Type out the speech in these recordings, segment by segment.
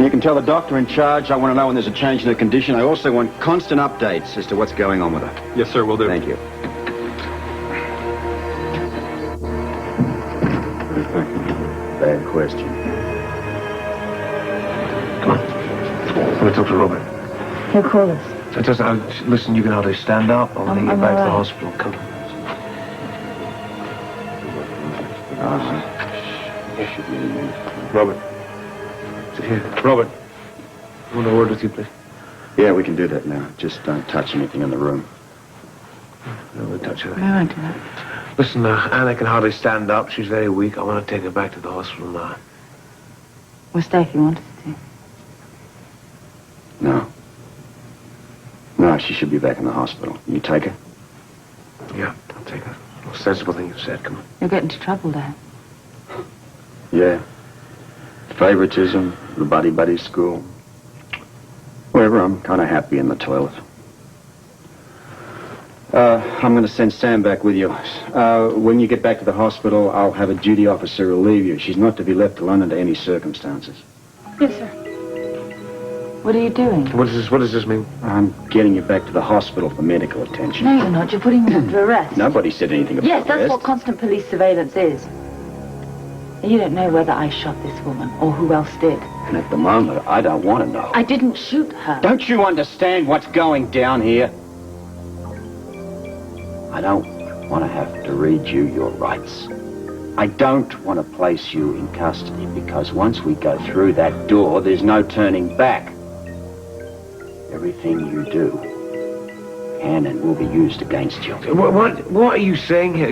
You can tell the doctor in charge I want to know when there's a change in her condition. I also want constant updates as to what's going on with her. Yes, sir, will do. Thank you. Bad question. Come on. I'm going to talk to Robert. He'll call us. Listen, you can hardly stand up. I want to get you back to the hospital. Come on. Robert. Here. Robert. I want a word with you, please. Yeah, we can do that now. Just don't touch anything in the room. No, we'll touch her. I won't do that. Listen, Anna can hardly stand up. She's very weak. I want to take her back to the hospital now. We'll stay if you want us to. No. No, she should be back in the hospital. You take her? Yeah, I'll take her. Most sensible thing you've said. Come on. You'll get into trouble, Dad. Yeah. Favoritism, the buddy school. Whatever, I'm kind of happy in the toilet. I'm going to send Sam back with you. When you get back to the hospital, I'll have a duty officer relieve you. She's not to be left alone under any circumstances. Yes, sir. What are you doing? What does this mean? I'm getting you back to the hospital for medical attention. No, you're not. You're putting him under arrest. Nobody said anything about Yes, that's arrest. what constant police surveillance is. And you don't know whether I shot this woman or who else did. And at the moment, I don't want to know. I didn't shoot her. Don't you understand what's going down here? I don't want to have to read you your rights. I don't want to place you in custody because once we go through that door, there's no turning back. Everything you do can and will be used against you. What are you saying here?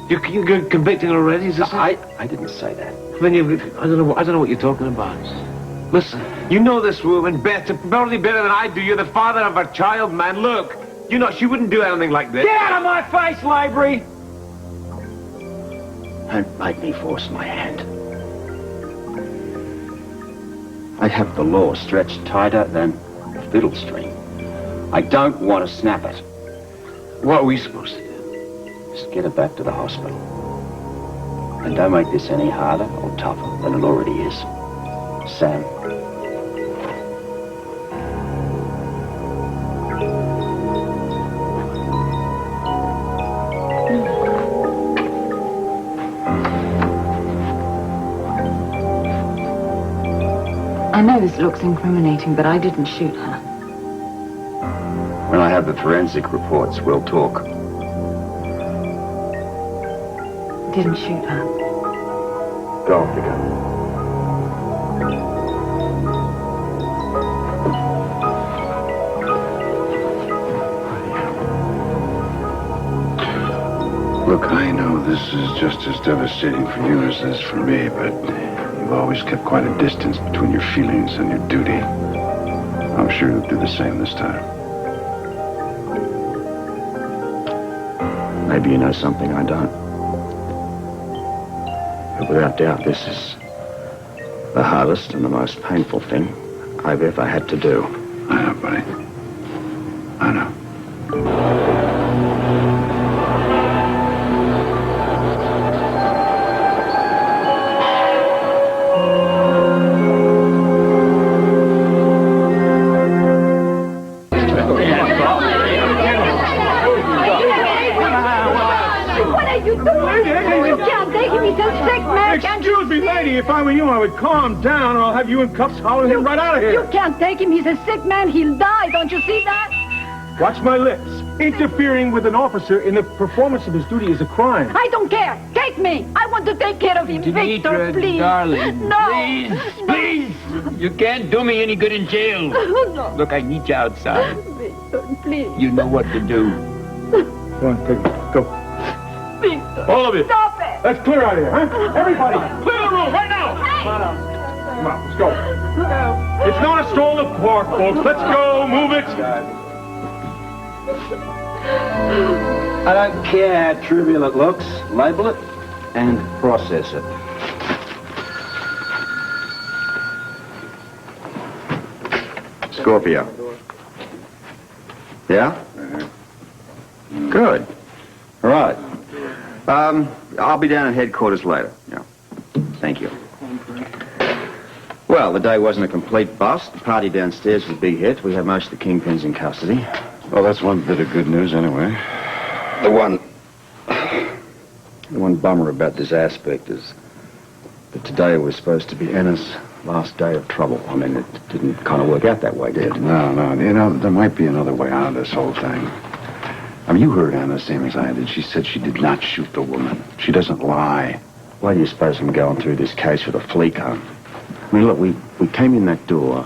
You're convicting already? Is this I didn't say that. Then I don't know what you're talking about. Listen, you know this woman better, probably better than I do. You're the father of her child, man. Look, she wouldn't do anything like this. Get out of my face, Lavery! Don't make me force my hand. I have the law stretched tighter than a fiddle string. I don't want to snap it. What are we supposed to do? Just get her back to the hospital. And don't make this any harder or tougher than it already is. Sam. I know this looks incriminating, but I didn't shoot her. When I have the forensic reports, we'll talk. Didn't shoot her. Go off the gun. Look, I know this is just as devastating for you as it is for me, but you've always kept quite a distance between your feelings and your duty. I'm sure you'll do the same this time. Maybe you know something I don't. But without doubt, this is the hardest and the most painful thing I've ever had to do. I know, buddy. I know. Excuse me, lady. If I were you, I would calm down, or I'll have you in cuffs hollering him right out of here. You can't take him. He's a sick man. He'll die. Don't you see that? Watch my lips. Interfering with an officer in the performance of his duty is a crime. I don't care. Take me. I want to take care of him. Victor, please. Darling, No. please. You can't do me any good in jail. No. Look, I need you outside. Victor, please. You know what to do. Come on, take it. Go. Victor. All of you. Stop it. Let's clear out of here, huh? Everybody, clear the room right now. Come on, let's go. No. It's not a stroll of park, folks. Let's go. Move it. I don't care how trivial it looks. Label it and process it. Scorpio. Yeah? Good. All right. I'll be down at headquarters later. Yeah. Thank you. Well, the day wasn't a complete bust. The party downstairs was a big hit. We have most of the kingpins in custody. Well, that's one bit of good news anyway. The one bummer about this aspect is that today was supposed to be Anna's last day of trouble. I mean, it didn't kind of work out that way, did it? No. You know, there might be another way out of this whole thing. I mean, you heard Anna the same as I did. She said she did not shoot the woman. She doesn't lie. Why do you suppose I'm going through this case with a fleet gun? I mean, look, we came in that door.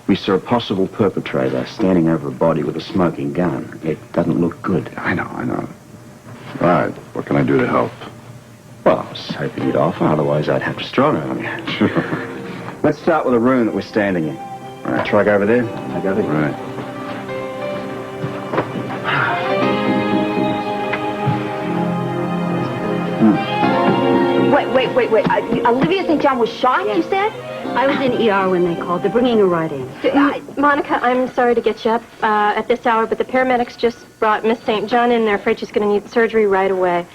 We saw a possible perpetrator standing over a body with a smoking gun. It doesn't look good. I know. All right, what can I do to help? Well, I was hoping you'd offer, otherwise I'd have to strong-arm you. Sure. Let's start with the room that we're standing in. All right, truck over there. I go there. Right. Wait. Olivia St. John was shot, you said? I was in ER when they called. They're bringing her right in. Monica, I'm sorry to get you up at this hour, but the paramedics just brought Miss St. John in. They're afraid she's going to need surgery right away.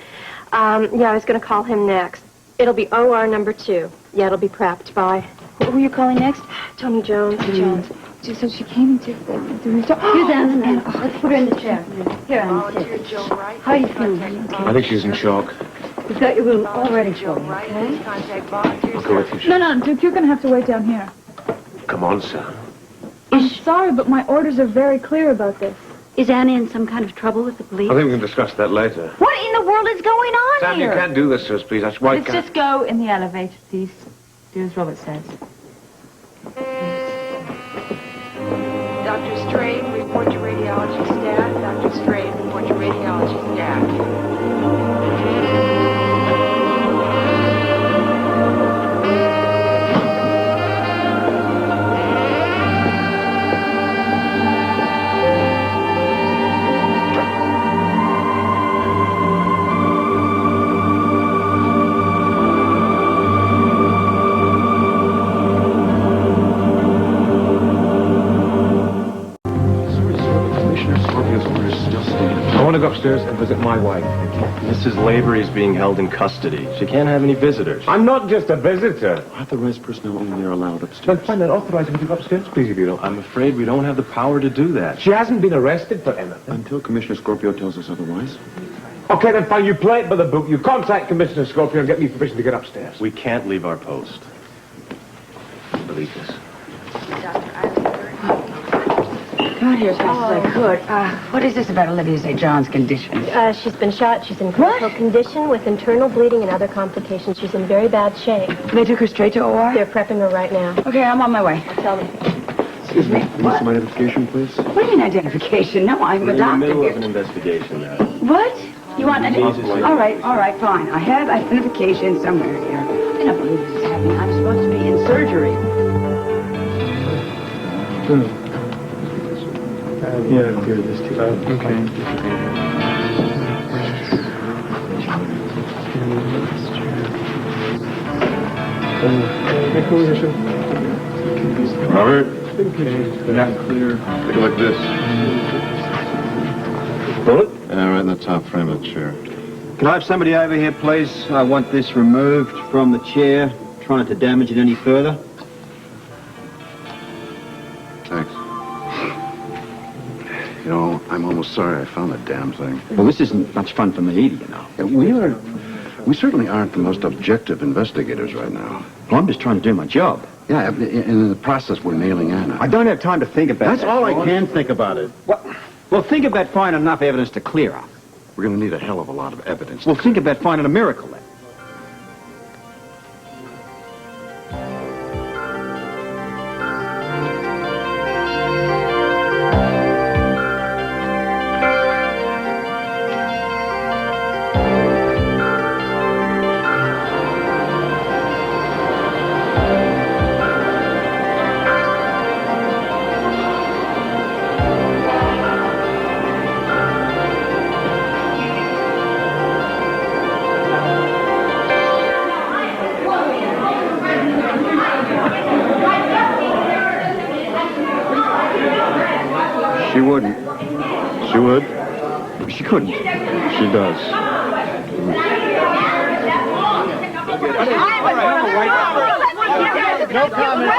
I was going to call him next. It'll be OR number 2. Yeah, it'll be prepped by... Who are you calling next? Tony Jones. So she came into the room. Here's Anna. Let's put her in the chair. Here, Anna, sit. How are you feeling? Okay. I think she's in shock. We've got your room all ready for you, okay? I'll go with you. No, Duke, you're going to have to wait down here. Come on, sir. I'm sorry, but my orders are very clear about this. Is Anna in some kind of trouble with the police? I think we can discuss that later. What in the world is going on Sam, here? you can't do this to us, please. That's why Let's just go in the elevator, please. Do as Robert says. Dr. Strain, report to radiology staff. Dr. Strain, report to radiology staff. I want to go upstairs and visit my wife. Mrs. Lavery is being held in custody. She can't have any visitors. I'm not just a visitor. Authorized personnel only are allowed Then upstairs. fine, then authorize me to go upstairs, please, if you don't. I'm afraid we don't have the power to do that. She hasn't been arrested for anything. Until Commissioner Scorpio tells us otherwise. Okay, then fine, you play it by the book. You contact Commissioner Scorpio and get me permission to get upstairs. We can't leave our post. Believe this. Got here as fast as I could. What is this about Olivia St. John's condition? She's been shot. She's in critical condition with internal bleeding and other complications. She's in very bad shape. They took her straight to OR? They're prepping her right now. Okay, I'm on my way. Tell me. Excuse me. Need some identification, please? What do you mean identification? No, I'm We're a in the doctor middle here. of an investigation now. What? You want Jesus. All right, fine. I have identification somewhere here. I don't believe this is happening. I'm supposed to be in surgery. Yeah, here, this too. Okay. Robert? Okay. Not clear. Take a look at this. Bullet? Yeah, right in the top frame of the chair. Can I have somebody over here, please? I want this removed from the chair. Try not to damage it any further. Thanks. You know, I'm almost sorry I found the damn thing. Well, this isn't much fun for me either, you know. Yeah, we certainly aren't the most objective investigators right now. Well, I'm just trying to do my job. Yeah, in the process, we're nailing Anna. I don't have time to think about That's that. all I can think about it. Well, think about finding enough evidence to clear her. We're going to need a hell of a lot of evidence. Well, think about finding a miracle then. She wouldn't. She would? She couldn't. She does. No comment.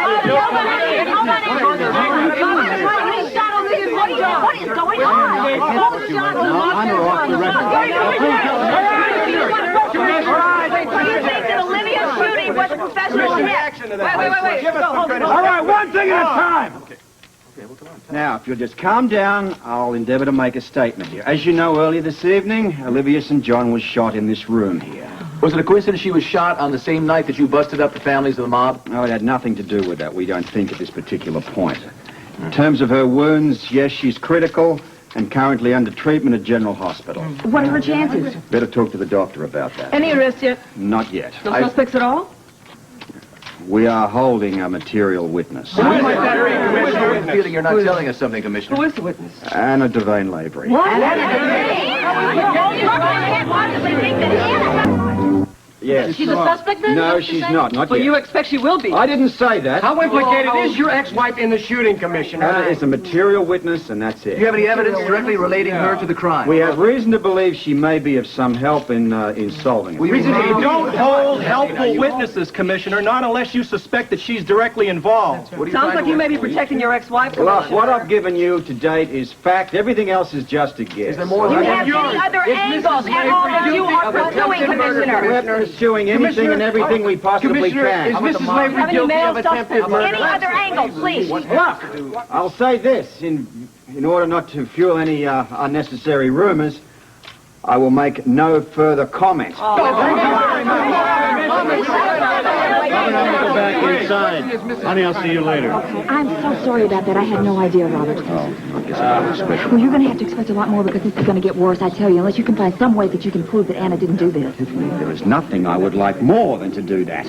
What is going on? Honor off the record. You think that Olivia's shooting was a professional hit? Wait. All right, one thing at a time. Now, if you'll just calm down, I'll endeavour to make a statement here. As you know, earlier this evening, Olivia St. John was shot in this room here. Was it a coincidence she was shot on the same night that you busted up the families of the mob? No, it had nothing to do with that. We don't think at this particular point. In terms of her wounds, yes, she's critical and currently under treatment at General Hospital. What are her chances? Better talk to the doctor about that. Any arrests yet? Not yet. No suspects at all? We are holding a material witness. I have a feeling you're not telling us something, Commissioner. Who is the witness? Anna Devane Lavery. Yes. She's a suspect then? No, she's not. Not Well, yet. you expect she will be. I didn't say that. How implicated is your ex-wife in the shooting, Commissioner? Anna is a material witness, and that's it. Do you have any evidence directly relating her to the crime? We have reason to believe she may be of some help in solving it. You don't hold helpful witnesses, Commissioner, not unless you suspect that she's directly involved. Sounds like you may be protecting your ex-wife. Look, what I've given you to date is fact. Everything else is just a guess. Is there more You than have any other angles at all that you are pursuing, Commissioner? We're pursuing anything and everything we possibly can. Is Mrs. Lavery Have any guilty male of attempted suspects? murder? Any other angle, please. Look, I'll say this. In order not to fuel any unnecessary rumors, I will make no further comment. Go back inside. Honey, I'll see you later. I'm so sorry about that. I had no idea, Robert. I guess I was special. Well, you're going to have to expect a lot more because this is going to get worse, I tell you, unless you can find some way that you can prove that Anna didn't do this. Tiffany, there is nothing I would like more than to do that.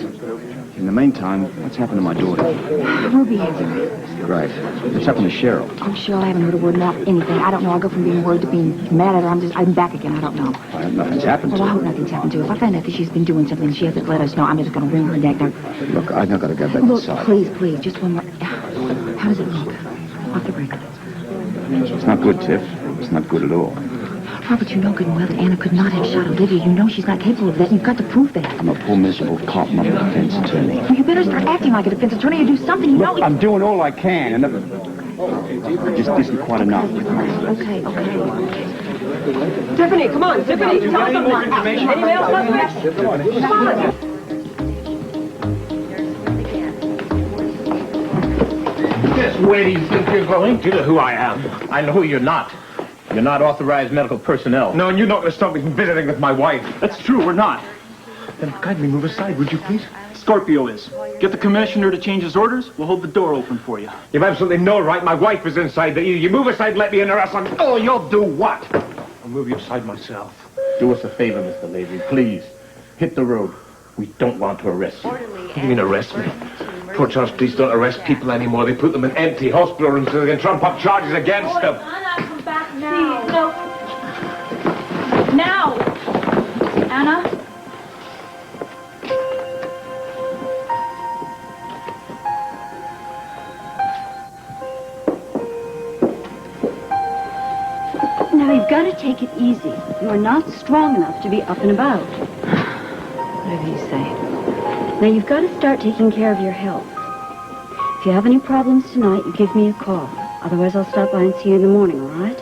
In the meantime, what's happened to my daughter? Ruby has her. Great. What's happened to Cheryl? Oh, Cheryl, I haven't heard a word about anything. I don't know. I go from being worried to being mad at her. I'm back again. I don't know. I hope nothing's happened to Well, I her. hope nothing's happened to her. If I find out that she's been doing something and she hasn't let us know, I'm just going to wring her neck. Now, Look, I've not got to go back look, inside. please, just one more. How does it look? Off the record. It's not good, Tiff. It's not good at all. Robert, you know good and well that Anna could not have shot Olivia. You know she's not capable of that, and you've got to prove that. I'm a poor, miserable cop, not a defense attorney. Well, you better start acting like a defense attorney or do something. You know. I'm doing all I can, and just isn't quite enough. Okay. Tiffany, come on, Tiffany, tell us something. Any male suspects? Come on. Yes, where do you think you're going? You know who I am. I know who you're not. You're not authorized medical personnel. No, and you're not going to stop me from visiting with my wife. That's true, we're not. Then kindly move aside, would you please? Scorpio is. Get the commissioner to change his orders. We'll hold the door open for you. You've absolutely no right. My wife is inside. You move aside, let me in, or else I'm... Oh, you'll do what? I'll move you aside myself. Do us a favor, Mr. Lavery, please. Hit the road. We don't want to arrest you. What do you mean arrest me? Poor Charles police don't arrest people anymore. They put them in empty hospital rooms so they can trump up charges against them. Anna, come back now. Now! Anna? Now, you've got to take it easy. You are not strong enough to be up and about. Whatever you say. Now, you've got to start taking care of your health. If you have any problems tonight, you give me a call. Otherwise, I'll stop by and see you in the morning, all right?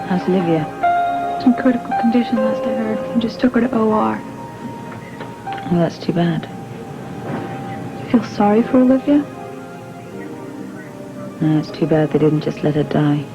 How's Olivia? It's in critical condition, last I heard. I just took her to OR. Well, that's too bad. You feel sorry for Olivia? No, it's too bad they didn't just let her die.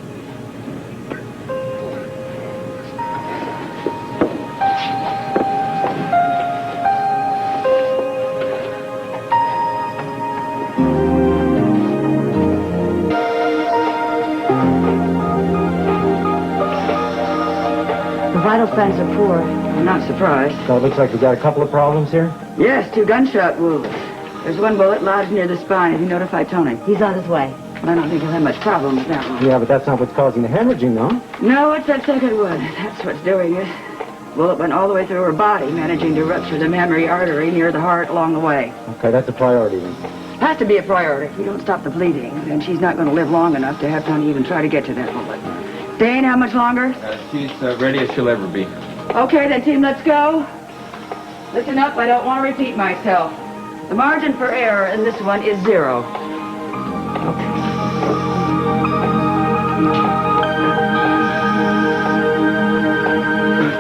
The vital signs are poor. I'm not surprised. So it looks like we got a couple of problems here. Yes, 2 gunshot wounds. There's one bullet lodged near the spine. Have you notified Tony? He's on his way. Well, I don't think he'll have much problem with that one. Yeah, but that's not what's causing the hemorrhaging, though. No, it's that second one. That's what's doing it. Bullet went all the way through her body, managing to rupture the mammary artery near the heart along the way. Okay, that's a priority then. Has to be a priority. If we don't stop the bleeding, then she's not going to live long enough to have time to even try to get to that bullet. Dane, how much longer? She's ready as she'll ever be. Okay, then, team, let's go. Listen up, I don't want to repeat myself. The margin for error in this one is 0.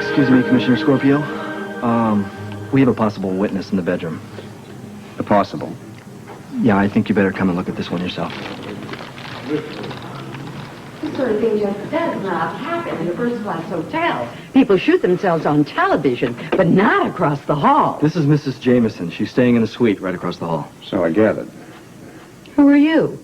Excuse me, Commissioner Scorpio. We have a possible witness in the bedroom. A possible? Yeah, I think you better come and look at this one yourself. This sort of thing just does not happen in a first-class hotel. People shoot themselves on television, but not across the hall. This is Mrs. Jameson. She's staying in a suite right across the hall. So I gathered. Who are you?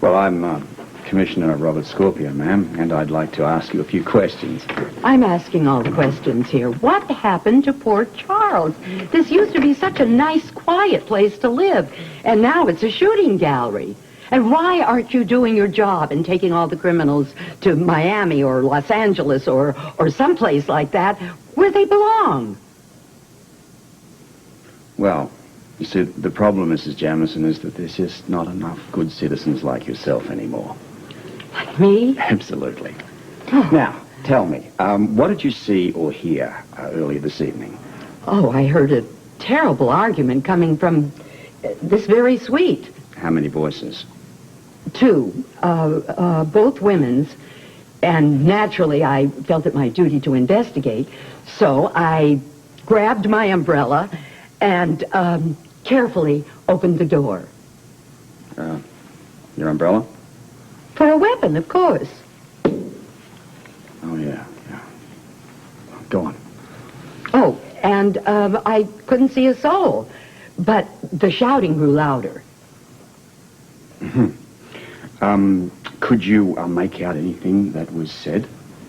Well, I'm Commissioner Robert Scorpio, ma'am, and I'd like to ask you a few questions. I'm asking all the questions here. What happened to poor Charles? This used to be such a nice, quiet place to live, and now it's a shooting gallery. And why aren't you doing your job and taking all the criminals to Miami or Los Angeles or someplace like that where they belong? Well, you see, the problem, Mrs. Jamison, is that there's just not enough good citizens like yourself anymore. Like me? Absolutely. Now, tell me, what did you see or hear earlier this evening? Oh, I heard a terrible argument coming from this very suite. How many voices? 2, both women's, and naturally I felt it my duty to investigate, so I grabbed my umbrella and carefully opened the door. Your umbrella? For a weapon, of course. Oh, yeah. Go on. Oh, and I couldn't see a soul, but the shouting grew louder. Could you make out anything that was said?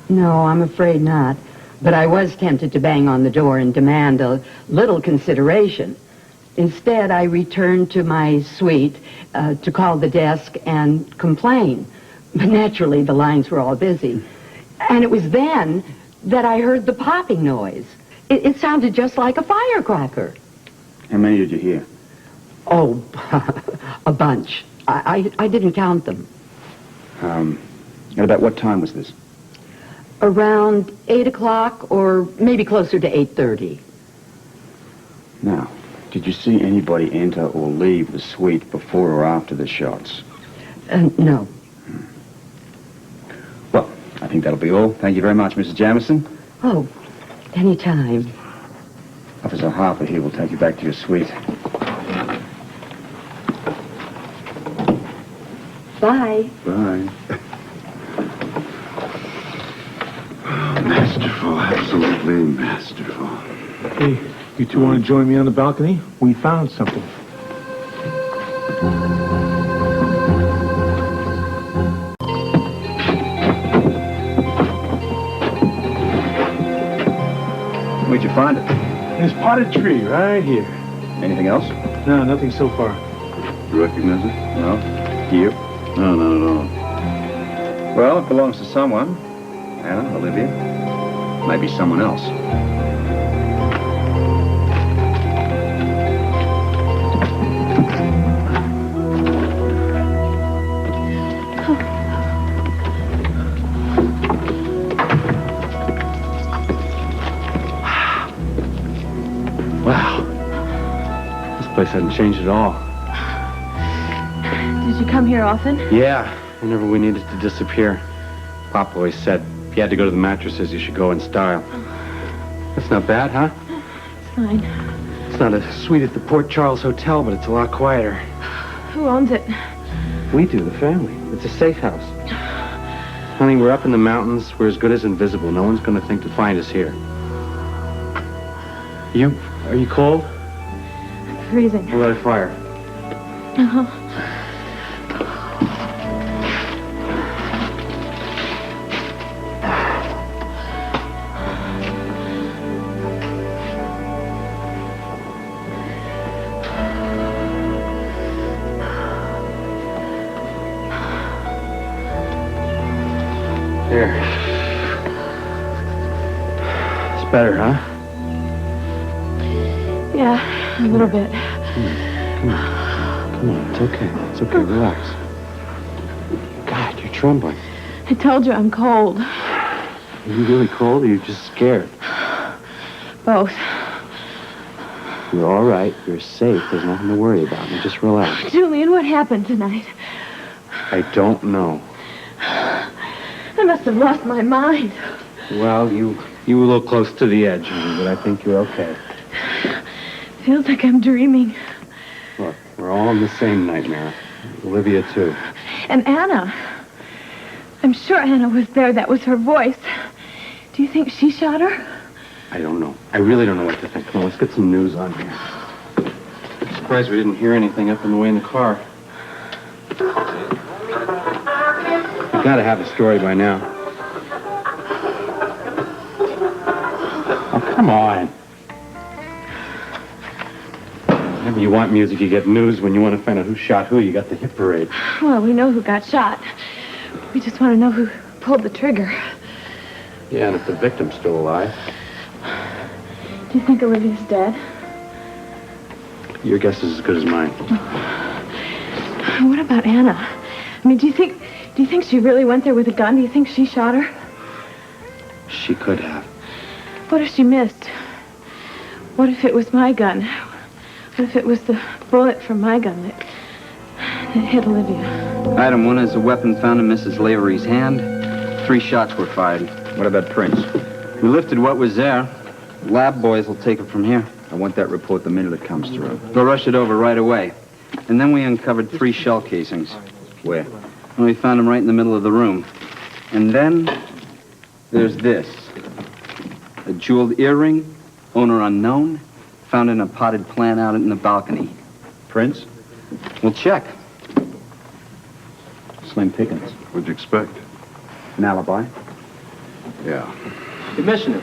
No, I'm afraid not. But I was tempted to bang on the door and demand a little consideration. Instead, I returned to my suite to call the desk and complain. But naturally, the lines were all busy. And it was then that I heard the popping noise. It sounded just like a firecracker. How many did you hear? Oh, a bunch. I didn't count them. At about what time was this? Around 8 o'clock, or maybe closer to 8:30. Now, did you see anybody enter or leave the suite before or after the shots? No. Well, I think that'll be all. Thank you very much, Mrs. Jamison. Oh, anytime. Officer Harper here will take you back to your suite. Bye. Bye. Masterful, absolutely masterful. Hey, you two want to join me on the balcony? We found something. Where'd you find it? This potted tree right here. Anything else? No, nothing so far. You recognize it? No. You? No, not at all. Well, it belongs to someone. Anna, Olivia. Maybe someone else. Wow. This place hasn't changed at all. Did you come here often? Yeah, whenever we needed to disappear. Pop always said, if you had to go to the mattresses, you should go in style. That's not bad, huh? It's fine. It's not a suite at the Port Charles Hotel, but it's a lot quieter. Who owns it? We do, the family. It's a safe house. Honey, we're up in the mountains. We're as good as invisible. No one's going to think to find us here. Are you cold? Freezing. We'll light a fire. Uh-huh. Here. Better, huh? Yeah, a little bit. Come on, it's okay. It's okay, relax. God, you're trembling. I told you I'm cold. Are you really cold or are you just scared? Both. You're all right. You're safe. There's nothing to worry about. Now just relax. Julian, what happened tonight? I don't know. I must have lost my mind. Well, you were a little close to the edge, honey, but I think you're okay. Feels like I'm dreaming. Look, we're all in the same nightmare. Olivia, too. And Anna. I'm sure Anna was there. That was her voice. Do you think she shot her? I don't know. I really don't know what to think. Come on, let's get some news on here. I'm surprised we didn't hear anything up in the way in the car. You gotta have a story by now. Oh, come on. Whenever you want music, you get news. When you want to find out who shot who, you got the hit parade. Well, we know who got shot. We just want to know who pulled the trigger. Yeah, and if the victim's still alive. Do you think Olivia's dead? Your guess is as good as mine. What about Anna? I mean, do you think she really went there with a gun? Do you think she shot her? She could have. What if she missed? What if it was my gun? What if it was the bullet from my gun that hit Olivia? Item 1 is a weapon found in Mrs. Lavery's hand. 3 shots were fired. What about prints? We lifted what was there. Lab boys will take it from here. I want that report the minute it comes through. They'll rush it over right away. And then we uncovered 3 shell casings. Where? Well, we found them right in the middle of the room. And then there's this. A jeweled earring, owner unknown, found in a potted plant out in the balcony. Prints? We'll check. Slim pickings. What'd you expect? An alibi? Yeah. Commissioner,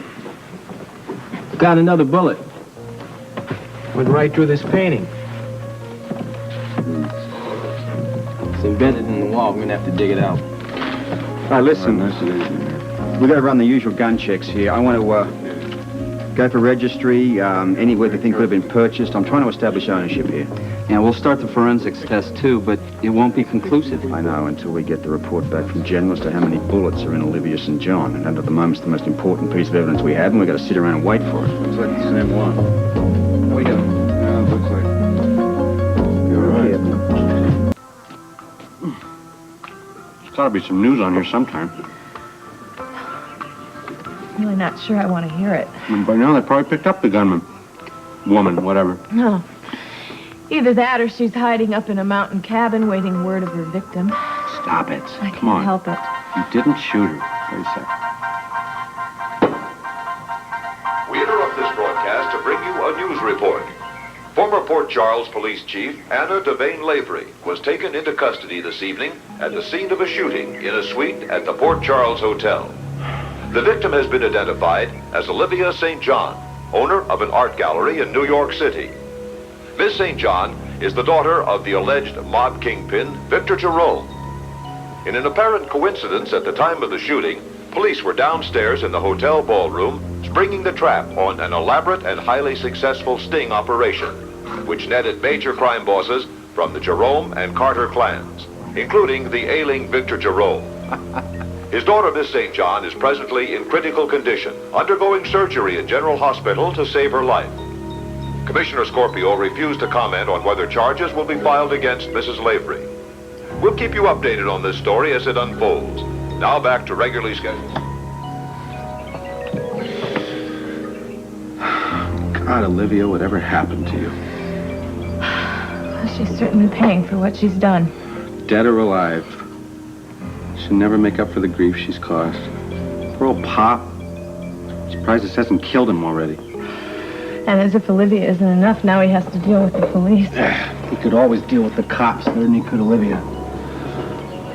got another bullet. Went right through this painting. It's embedded in the wall. We're gonna have to dig it out. All right, listen. We gotta run the usual gun checks here. I want to go for registry, anywhere the thing could have been purchased. I'm trying to establish ownership here. Yeah, we'll start the forensics test too, but it won't be conclusive. I know, until we get the report back from General as to how many bullets are in Olivia St. John. And at the moment, it's the most important piece of evidence we have, and we've got to sit around and wait for it. Looks like the same one. How we doing? Yeah, looks like... You're right. There's gotta be some news on here sometime. I'm really not sure I want to hear it. I mean, by now they probably picked up the gunman. Woman, whatever. No. Either that or she's hiding up in a mountain cabin waiting word of her victim. Stop it. I Come on. can't help it. You didn't shoot her. Wait a second. We interrupt this broadcast to bring you a news report. Former Port Charles Police Chief Anna Devane Lavery was taken into custody this evening at the scene of a shooting in a suite at the Port Charles Hotel. The victim has been identified as Olivia St. John, owner of an art gallery in New York City. Miss St. John is the daughter of the alleged mob kingpin, Victor Jeromes. In an apparent coincidence at the time of the shooting, police were downstairs in the hotel ballroom, springing the trap on an elaborate and highly successful sting operation, which netted major crime bosses from the Jerome and Carter clans, including the ailing Victor Jeromes. His daughter, Miss St. John, is presently in critical condition, undergoing surgery at General Hospital to save her life. Commissioner Scorpio refused to comment on whether charges will be filed against Mrs. Lavery. We'll keep you updated on this story as it unfolds. Now back to regularly scheduled. God, Olivia, whatever happened to you? She's certainly paying for what she's done. Dead or alive. She'll never make up for the grief she's caused. Poor old Pop. Surprised this hasn't killed him already. And as if Olivia isn't enough, now he has to deal with the police. He could always deal with the cops better than he could Olivia.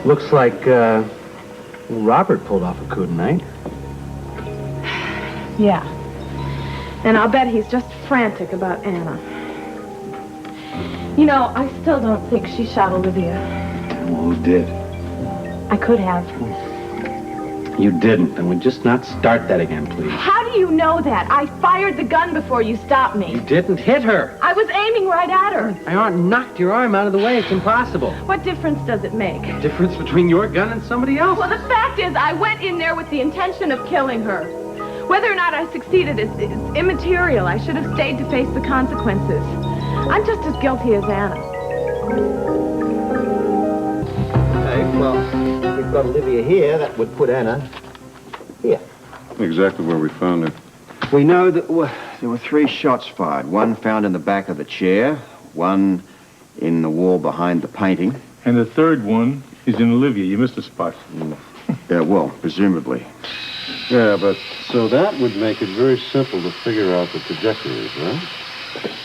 Looks like, Robert pulled off a coup tonight. Yeah. And I'll bet he's just frantic about Anna. You know, I still don't think she shot Olivia. Well, who did? I could have. You didn't, and would just not start that again, please. How do you know that? I fired the gun before you stopped me. You didn't hit her. I was aiming right at her. I knocked your arm out of the way. It's impossible. What difference does it make? Difference between your gun and somebody else? Well, the fact is, I went in there with the intention of killing her. Whether or not I succeeded is immaterial. I should have stayed to face the consequences. I'm just as guilty as Anna. Okay, well, we've got Olivia here. That would put Anna here. Exactly where we found her. We know that there were 3 shots fired. One found in the back of the chair, one in the wall behind the painting. And the third one is in Olivia. You missed a spot. Yeah, well, presumably. Yeah, but so that would make it very simple to figure out the trajectories, right?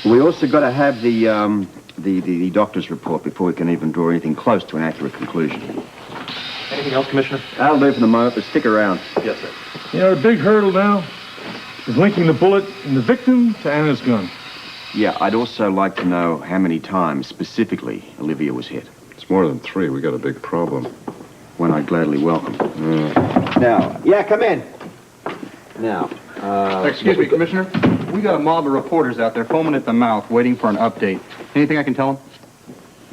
We also got to have the doctor's report before we can even draw anything close to an accurate conclusion. Anything else, Commissioner? I'll do for the moment, but stick around. Yes, sir. You know, the big hurdle now is linking the bullet in the victim to Anna's gun. Yeah, I'd also like to know how many times specifically Olivia was hit. It's more than 3. We got a big problem. One I'd gladly welcome. Now, yeah, come in. Now, Excuse me, Commissioner. We got a mob of reporters out there foaming at the mouth, waiting for an update. Anything I can tell them?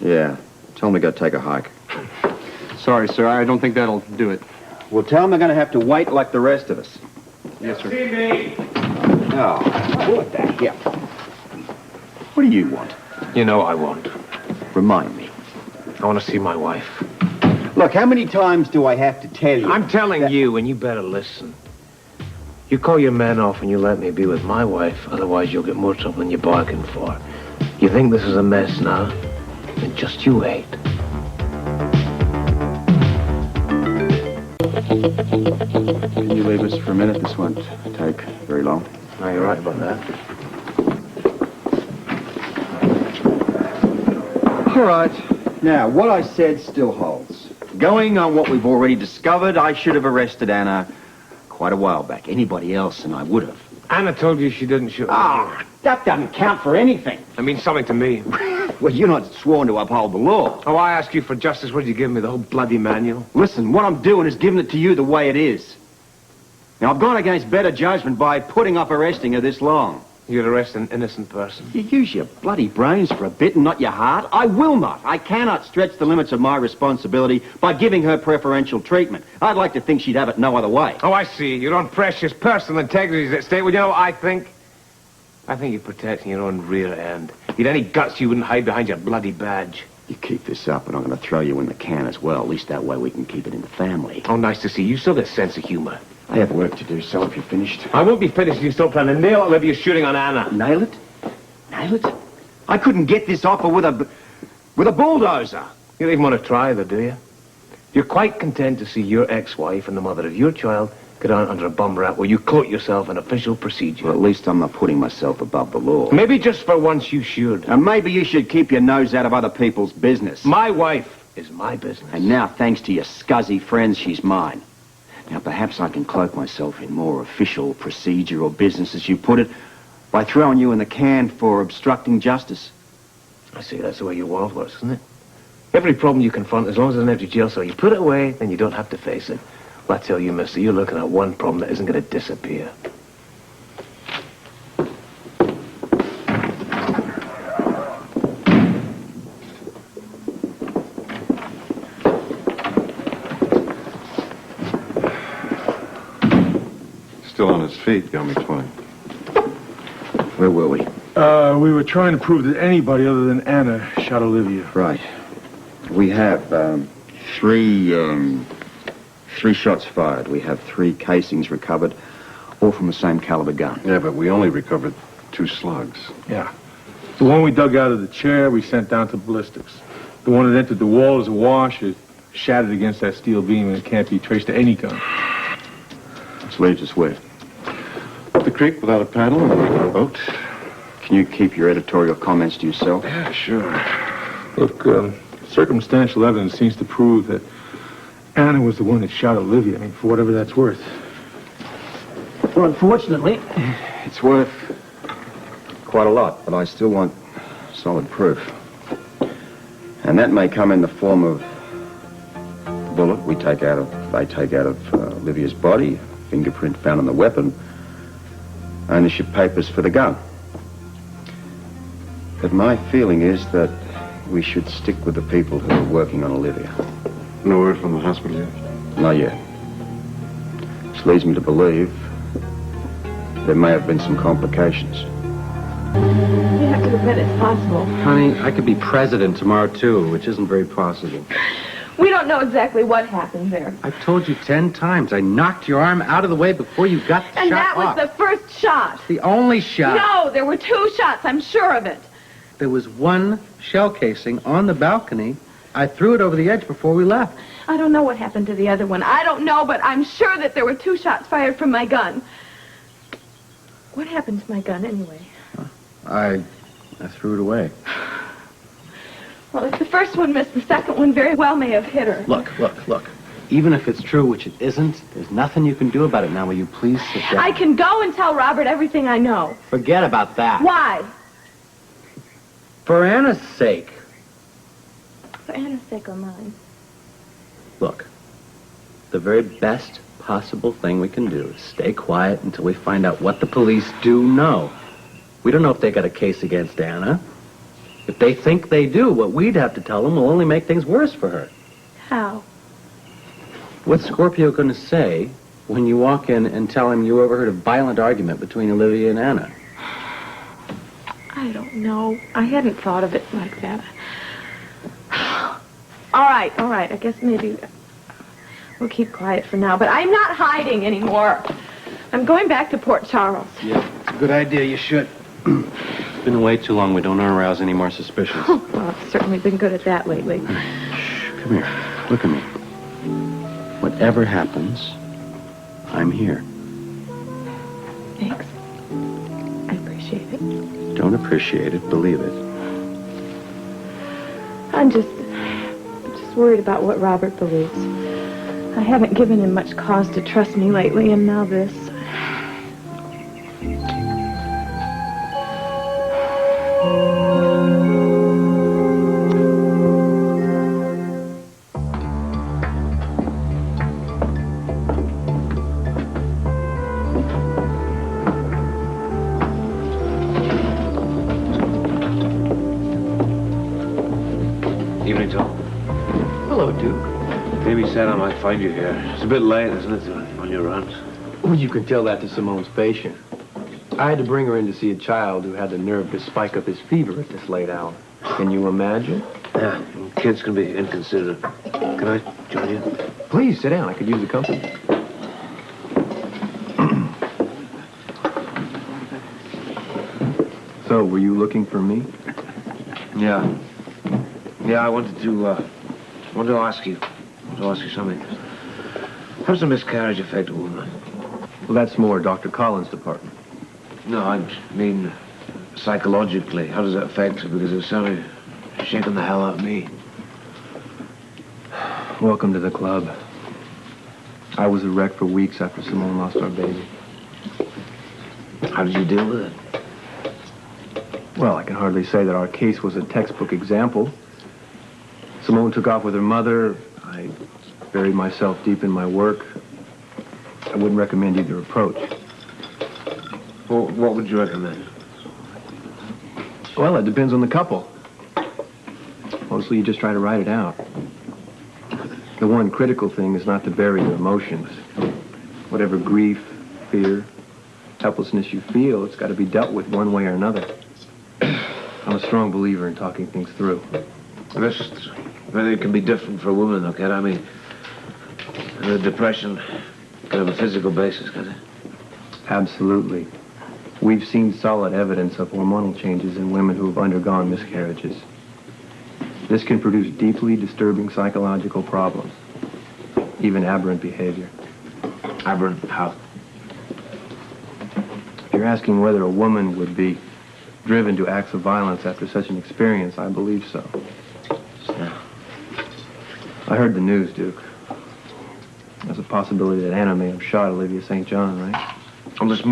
Yeah, tell them to go take a hike. Sorry, sir. I don't think that'll do it. Well, tell them they're going to have to wait like the rest of us. Yes, sir. No, what the hell? What do you want? You know I want. Remind me. I want to see my wife. Look, how many times do I have to tell you? I'm telling you, and you better listen. You call your men off and you let me be with my wife, otherwise you'll get more trouble than you bargained for. You think this is a mess now? Then just you wait. Can you leave us for a minute? This won't take very long. No, you're right about that. All right. Now, what I said still holds. Going on what we've already discovered, I should have arrested Anna quite a while back. Anybody else, and I would have. Anna told you she didn't shoot. Ah, that doesn't count for anything. It means something to me. Well, you're not sworn to uphold the law. Oh, I ask you for justice. What did you give me? The whole bloody manual? Listen, what I'm doing is giving it to you the way it is. Now, I've gone against better judgment by putting off arresting her this long. You'd arrest an innocent person. You use your bloody brains for a bit and not your heart. I will not. I cannot stretch the limits of my responsibility by giving her preferential treatment. I'd like to think she'd have it no other way. Oh, I see. Your own precious personal integrity is at stake. Well, you know what I think? I think you're protecting your own rear end. You'd any guts you wouldn't hide behind your bloody badge. You keep this up and I'm going to throw you in the can as well. At least that way we can keep it in the family. Oh, nice to see you. Still got a sense of humor. I have work to do, so if you're finished... I won't be finished if you still plan to nail Olivia shooting on Anna. Nail it? Nail it? I couldn't get this offer with a bulldozer. You don't even want to try, though, do you? You're quite content to see your ex-wife and the mother of your child get on under a bum rap where you quote yourself an official procedure. Well, at least I'm not putting myself above the law. Maybe just for once you should. And maybe you should keep your nose out of other people's business. My wife is my business. And now, thanks to your scuzzy friends, she's mine. Now, perhaps I can cloak myself in more official procedure or business, as you put it, by throwing you in the can for obstructing justice. I see, that's the way your world works, isn't it? Every problem you confront, as long as there's an empty jail cell, you put it away, then you don't have to face it. Well, I tell you, mister, you're looking at one problem that isn't going to disappear. Still on his feet, got me 20. Where were we? We were trying to prove that anybody other than Anna shot Olivia. Right. We have three shots fired. We have 3 casings recovered, all from the same caliber gun. Yeah, but we only recovered 2 slugs. Yeah. The one we dug out of the chair, we sent down to ballistics. The one that entered the wall is awash. It shattered against that steel beam, and it can't be traced to any gun. Which leaves us with Up the creek without a paddle and a boat. Can you keep your editorial comments to yourself? Yeah, sure. Look, circumstantial evidence seems to prove that Anna was the one that shot Olivia. I mean, for whatever that's worth. Well, unfortunately, It's worth quite a lot, but I still want solid proof. And that may come in the form of bullet they take out of Olivia's body, fingerprint found on the weapon, ownership papers for the gun. But my feeling is that we should stick with the people who are working on Olivia. No word from the hospital yet? Not yet. Which leads me to believe there may have been some complications. You have to admit it's possible. Honey, I could be president tomorrow, too, which isn't very possible. We don't know exactly what happened there. I've told you 10 times. I knocked your arm out of the way before you got the And shot that was off. the first shot. The only shot. No, there were 2 shots. I'm sure of it. There was one shell casing on the balcony. I threw it over the edge before we left. I don't know what happened to the other one. I don't know, but I'm sure that there were 2 shots fired from my gun. What happened to my gun, anyway? I threw it away. Well, if the first one missed, the second one very well may have hit her. Look. Even if it's true, which it isn't, there's nothing you can do about it now. Will you please sit down? I can go and tell Robert everything I know. Forget about that. Why? For Anna's sake. For Anna's sake or mine. Look, the very best possible thing we can do is stay quiet until we find out what the police do know. We don't know if they got a case against Anna. If they think they do, what we'd have to tell them will only make things worse for her. How? What's Scorpio going to say when you walk in and tell him you overheard a violent argument between Olivia and Anna? I don't know. I hadn't thought of it like that. All right. I guess maybe we'll keep quiet for now. But I'm not hiding anymore. I'm going back to Port Charles. Yeah, it's a good idea. You should. It's been away too long. We don't want to arouse any more suspicions. Well, I've certainly been good at that lately. Shh, come here. Look at me. Whatever happens, I'm here. Thanks. I appreciate it. Don't appreciate it, believe it. I'm just worried about what Robert believes. I haven't given him much cause to trust me lately, and now this. Evening, Tom. Hello, Duke. Maybe said I might find you here. It's a bit late, isn't it, on your runs? Well, you can tell that to Simone's patient. I had to bring her in to see a child who had the nerve to spike up his fever at this late hour. Can you imagine? Yeah, kids can be inconsiderate. Can I join you? Please, sit down. I could use the company. So, were you looking for me? Yeah. Yeah, I wanted to ask you something. How does a miscarriage affect a woman? Well, that's more Dr. Collins' department. No, I mean psychologically. How does that affect her? Because it's certainly shaking the hell out of me. Welcome to the club. I was a wreck for weeks after Simone lost our baby. How did you deal with it? Well, I can hardly say that our case was a textbook example. Simone took off with her mother. I buried myself deep in my work. I wouldn't recommend either approach. Well, what would you recommend? Well, it depends on the couple. Mostly you just try to write it out. The one critical thing is not to bury your emotions. Whatever grief, fear, helplessness you feel, it's got to be dealt with one way or another. I'm a strong believer in talking things through. It can be different for a woman, though, Kat. I mean, the depression can have a physical basis, can it? Absolutely. We've seen solid evidence of hormonal changes in women who have undergone miscarriages. This can produce deeply disturbing psychological problems, even aberrant behavior. Aberrant how? If you're asking whether a woman would be driven to acts of violence after such an experience, I believe so. Yeah. I heard the news, Duke. There's a possibility that Anna may have shot Olivia St. John, right? Well, it's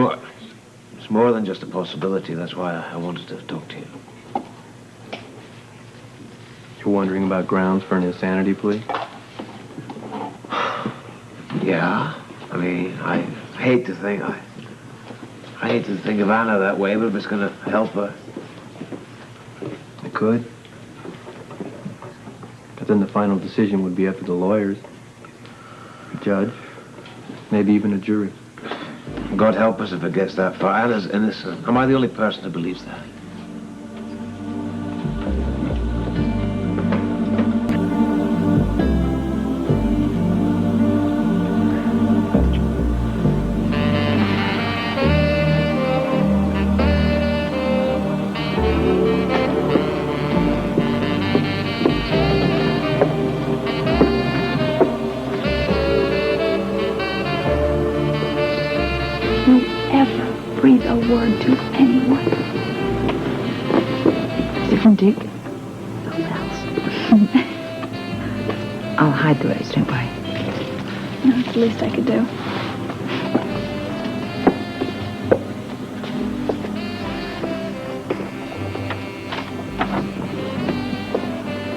more than just a possibility. That's why I wanted to talk to you. You're wondering about grounds for an insanity plea? Yeah. I mean, I hate to think I hate to think of Anna that way, but if it's gonna help her, It could. But then the final decision would be up to the lawyers, the judge, maybe even a jury. God help us if it gets that far. Anna's innocent. Am I the only person who believes that? Breathe a word to anyone. Is it from Dick? Who else? I'll hide the rest, don't worry. No, it's the least I could do.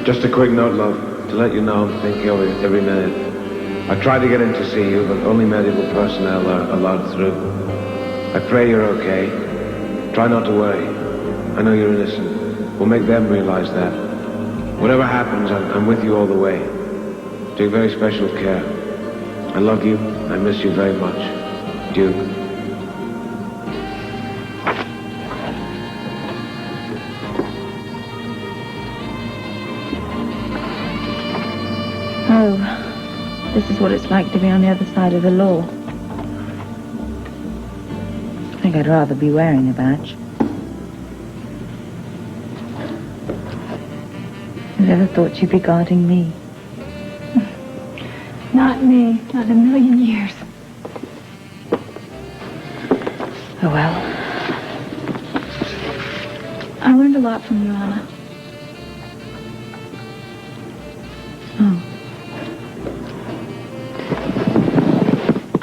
Just a quick note, love, to let you know I'm thinking of it every minute. I tried to get in to see you, but only medical personnel are allowed through. I pray you're okay. Try not to worry. I know you're innocent. We'll make them realize that. Whatever happens, I'm with you all the way. Take very special care. I love you. I miss you very much. Duke. Oh, this is what it's like to be on the other side of the law. I think I'd rather be wearing a badge. Who'd ever thought you'd be guarding me? Not me. Not in a million years. Oh, well. I learned a lot from you, Anna. Oh.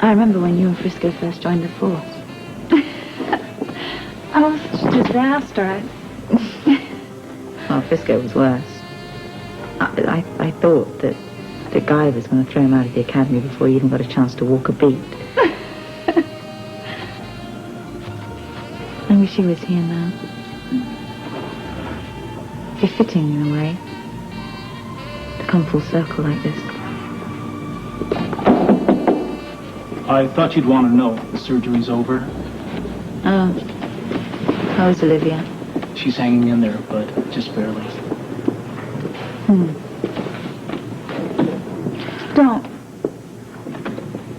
I remember when you and Frisco first joined the force. I was such a disaster. Well, Frisco was worse. I thought that the guy was going to throw him out of the academy before he even got a chance to walk a beat. I wish he was here now. Befitting in a way. To come full circle like this. I thought you'd want to know if the surgery's over. Oh. How's Olivia? She's hanging in there, but just barely. Don't.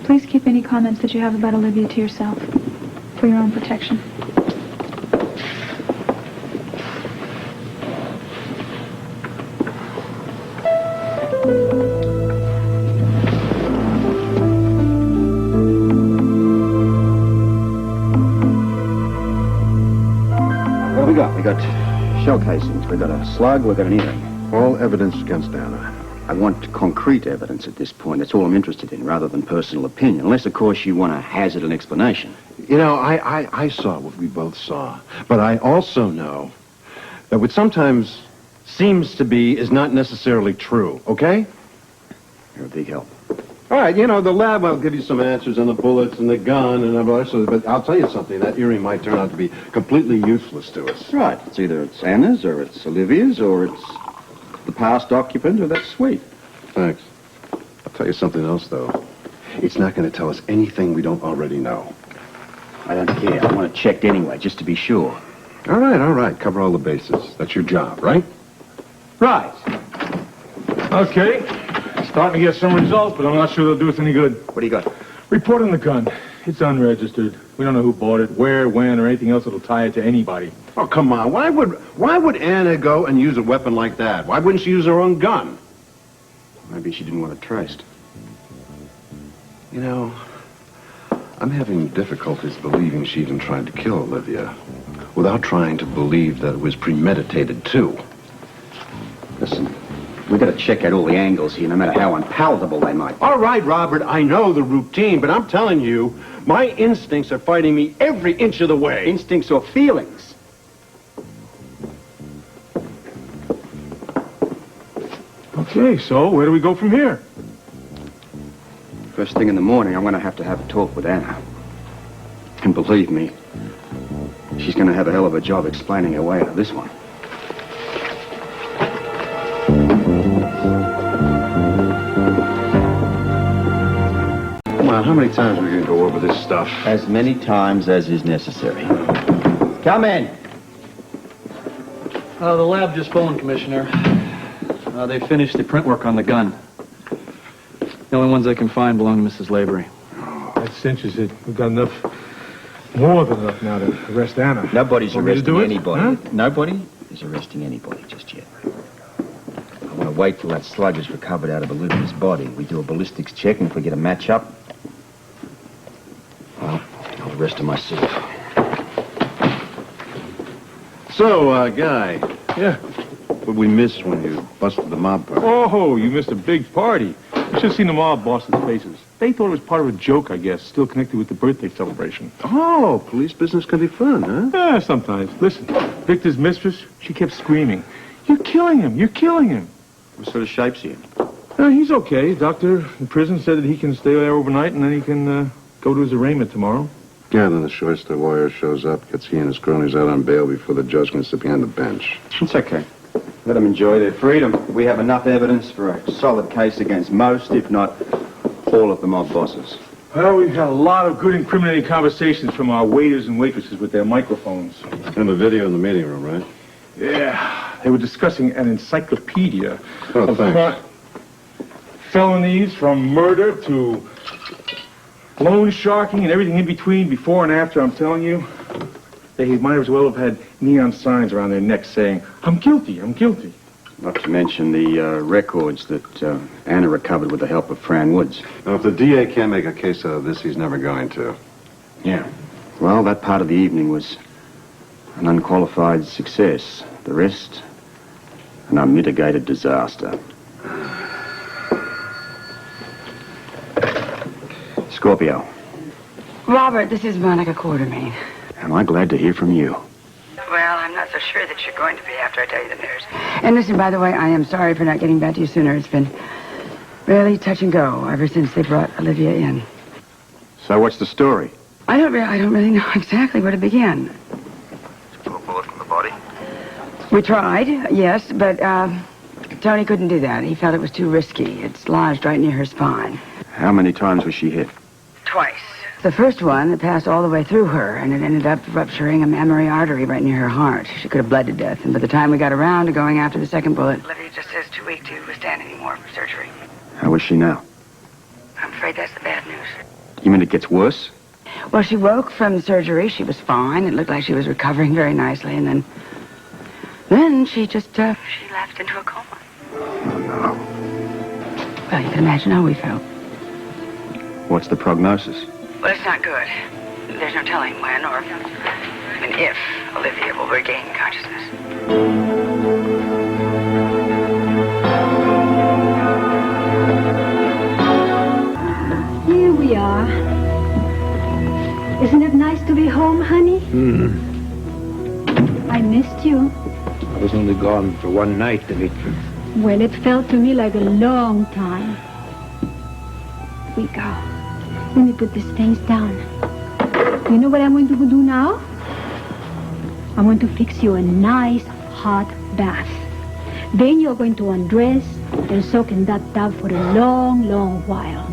Please keep any comments that you have about Olivia to yourself. For your own protection. What have we got? We got shell casings, we got a slug, we got an earring. All evidence against Anna. I want concrete evidence at this point. That's all I'm interested in, rather than personal opinion. Unless, of course, you want to hazard an explanation. You know, I saw what we both saw. But I also know that what sometimes seems to be is not necessarily true, okay? You're a big help. All right, you know, the lab will give you some answers on the bullets and the gun and all that, but I'll tell you something. That earring might turn out to be completely useless to us. Right. It's either it's Anna's, or it's Olivia's, or it's the past occupant of that suite. Thanks. I'll tell you something else, though. It's not going to tell us anything we don't already know. I don't care. I want it checked anyway, just to be sure. All right. Cover all the bases. That's your job, right? Right. Okay. Starting to get some results, but I'm not sure they'll do us any good. What do you got? Report on the gun. It's unregistered. We don't know who bought it, where, when, or anything else that'll tie it to anybody. Oh, come on. Why would Anna go and use a weapon like that? Why wouldn't she use her own gun? Maybe she didn't want it traced. You know, I'm having difficulties believing she even tried to kill Olivia without trying to believe that it was premeditated, too. Listen, we've got to check out all the angles here, no matter how unpalatable they might be. All right, Robert, I know the routine, but I'm telling you, my instincts are fighting me every inch of the way. Instincts or feelings? Okay, so where do we go from here? First thing in the morning, I'm going to have a talk with Anna. And believe me, she's going to have a hell of a job explaining her way out of this one. Come on, how many times are we going to go over this stuff? As many times as is necessary. Come in. The lab just phoned, Commissioner. They finished the print work on the gun. The only ones they can find belong to Mrs. Lavery. Oh, that cinches it. We've got enough, more than enough now to arrest Anna. Nobody's Want me to arresting do it? anybody. Huh? Nobody is arresting anybody just yet. I want to wait till that slug is recovered out of Olivia's body. We do a ballistics check, and if we get a match up, well, I'll arrest her myself. So, Guy, Yeah. what we missed when you busted the mob party? Oh, you missed a big party. You should have seen the mob bosses' faces. They thought it was part of a joke, I guess, still connected with the birthday celebration. Oh, police business can be fun, huh? Yeah, sometimes. Listen, Victor's mistress, she kept screaming, "You're killing him! You're killing him!" What sort of shape's he in? He's okay. Doctor in prison said that he can stay there overnight and then he can go to his arraignment tomorrow. Yeah, then the short-story lawyer shows up, gets he and his cronies out on bail before the judge can sit behind the bench. It's okay. Let them enjoy their freedom. We have enough evidence for a solid case against most, if not all, of the mob bosses. Well, we've had a lot of good incriminating conversations from our waiters and waitresses with their microphones. And the video in the meeting room, right? Yeah, they were discussing an encyclopedia Oh, of thanks. felonies from murder to loan sharking and everything in between, before and after, I'm telling you. They might as well have had neon signs around their necks saying, "I'm guilty, I'm guilty." Not to mention the records that Anna recovered with the help of Fran Woods. Now, if the DA can't make a case out of this, he's never going to. Yeah. Well, that part of the evening was an unqualified success. The rest, an unmitigated disaster. Scorpio, Robert, this is Monica Quartermain. am I glad to hear from you? Well, I'm not so sure that you're going to be after I tell you the news. And listen, by the way, I am sorry for not getting back to you sooner. It's been really touch and go ever since they brought Olivia in. So what's the story? I don't really know exactly where to begin. Pull a bullet from the body? We tried, yes, but Tony couldn't do that. He felt it was too risky. It's lodged right near her spine. How many times was she hit? Twice. The first one, it passed all the way through her, and it ended up rupturing a mammary artery right near her heart. She could have bled to death, and by the time we got around to going after the second bullet, Olivia just says too weak to withstand any more surgery. How is she now? I'm afraid that's the bad news. You mean it gets worse? Well, she woke from surgery. She was fine. It looked like she was recovering very nicely, and then she just, she lapsed into a coma. Oh, no. Well, you can imagine how we felt. What's the prognosis? Well, it's not good. There's no telling when or even if Olivia will regain consciousness. Here we are. Isn't it nice to be home, honey? I missed you. I was only gone for one night, Dimitri. Well, it felt to me like a long time. We go. Let me put these things down. You know what I'm going to do now? I'm going to fix you a nice hot bath. Then you're going to undress and soak in that tub for a long, long while.